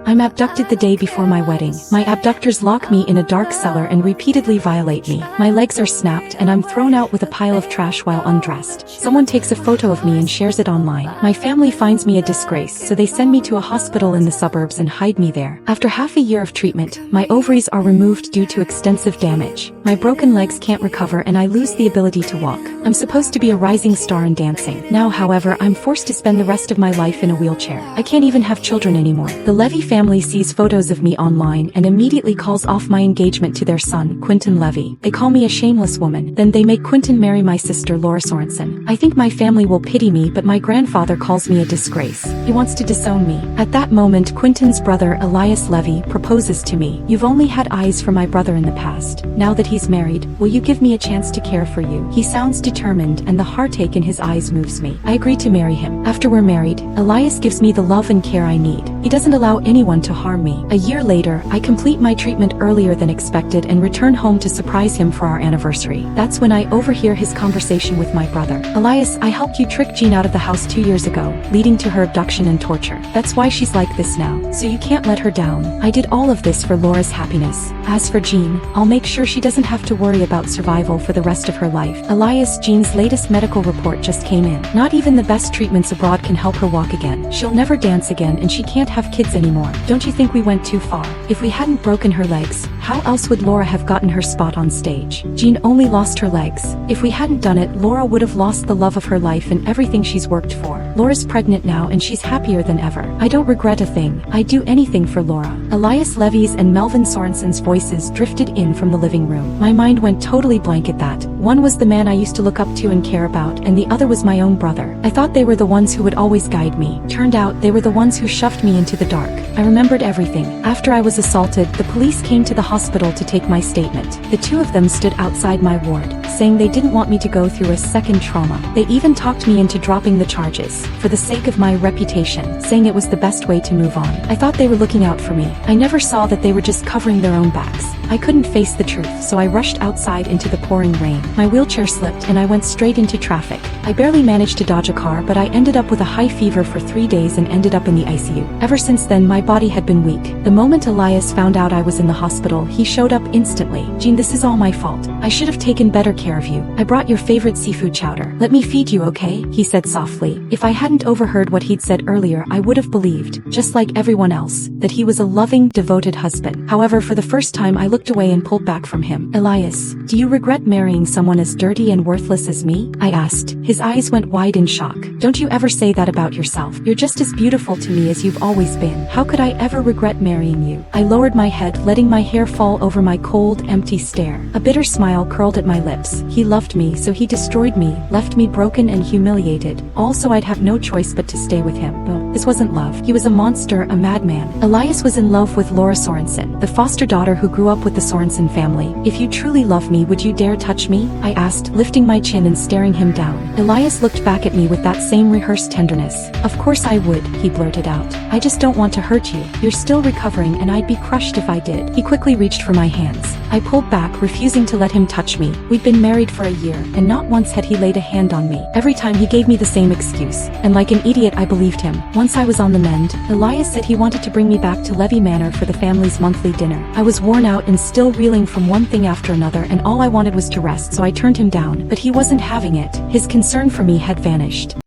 I'm abducted the day before my wedding. My abductors lock me in a dark cellar and repeatedly violate me. My legs are snapped and I'm thrown out with a pile of trash while undressed. Someone takes a photo of me and shares it online. My family finds me a disgrace, so they send me to a hospital in the suburbs and hide me there. After half a year of treatment, my ovaries are removed due to extensive damage. My broken legs can't recover and I lose the ability to walk. I'm supposed to be a rising star in dancing. Now, however, I'm forced to spend the rest of my life in a wheelchair. I can't even have children anymore. The Levy family sees photos of me online and immediately calls off my engagement to their son, Quentin Levy. They call me a shameless woman. Then they make Quentin marry my sister Laura Sorensen. I think my family will pity me, but my grandfather calls me a disgrace. He wants to disown me. At that moment, Quentin's brother, Elias Levy, proposes to me. You've only had eyes for my brother in the past. Now that he's married, will you give me a chance to care for you? He sounds determined and the heartache in his eyes moves me. I agree to marry him. After we're married, Elias gives me the love and care I need. He doesn't allow anyone to harm me. A year later, I complete my treatment earlier than expected and return home to surprise him for our anniversary. That's when I overhear his conversation with my brother. Elias, I helped you trick Jean out of the house 2 years ago, leading to her abduction and torture. That's why she's like this now. So you can't let her down. I did all of this for Laura's happiness. As for Jean, I'll make sure she doesn't have to worry about survival for the rest of her life. Elias, Jean's latest medical report just came in. Not even the best treatments abroad can help her walk again. She'll never dance again and she can't have kids anymore. Don't you think we went too far? If we hadn't broken her legs, how else would Laura have gotten her spot on stage? Jean only lost her legs. If we hadn't done it, Laura would have lost the love of her life and everything she's worked for. Laura's pregnant now and she's happier than ever. I don't regret a thing. I'd do anything for Laura. Elias Levy's and Melvin Sorensen's voices drifted in from the living room. My mind went totally blank at that. One was the man I used to look up to and care about, and the other was my own brother. I thought they were the ones who would always guide me. Turned out they were the ones who shoved me into the dark. I remembered everything. After I was assaulted, the police came to the hospital to take my statement. The two of them stood outside my ward, saying they didn't want me to go through a second trauma. They even talked me into dropping the charges, for the sake of my reputation, saying it was the best way to move on. I thought they were looking out for me. I never saw that they were just covering their own backs. I couldn't face the truth, so I rushed outside into the pouring rain. My wheelchair slipped and I went straight into traffic. I barely managed to dodge a car, but I ended up with a high fever for 3 days and ended up in the ICU. Ever since then, my body had been weak. The moment Elias found out I was in the hospital, he showed up instantly. Jean, this is all my fault. I should have taken better care of you. I brought your favorite seafood chowder. Let me feed you, okay? He said softly. If I hadn't overheard what he'd said earlier, I would have believed, just like everyone else, that he was a loving, devoted husband. However, for the first time, I looked away and pulled back from him. Elias, do you regret marrying someone as dirty and worthless as me? I asked. His eyes went wide in shock. Don't you ever say that about yourself. You're just as beautiful to me as you've always been. How could I ever regret marrying you? I lowered my head, letting my hair fall over my cold, empty stare. A bitter smile curled at my lips. He loved me, so he destroyed me, left me broken and humiliated. Also, I'd have no choice but to stay with him. But this wasn't love. He was a monster, a madman. Elias was in love with Laura Sorensen, the foster daughter who grew up with the Sorensen family. If you truly love me, would you dare touch me? I asked, lifting my chin and staring him down. Elias looked back at me with that same rehearsed tenderness. Of course I would, he blurted out. I just don't want to hurt you. You're still recovering and I'd be crushed if I did. He quickly reached for my hands. I pulled back, refusing to let him touch me. We'd been married for a year, and not once had he laid a hand on me. Every time he gave me the same excuse, and like an idiot I believed him. Once I was on the mend, Elias said he wanted to bring me back to Levy Manor for the family's monthly dinner. I was worn out and still reeling from one thing after another, and all I wanted was to rest, so I turned him down, but he wasn't having it. His concern for me had vanished.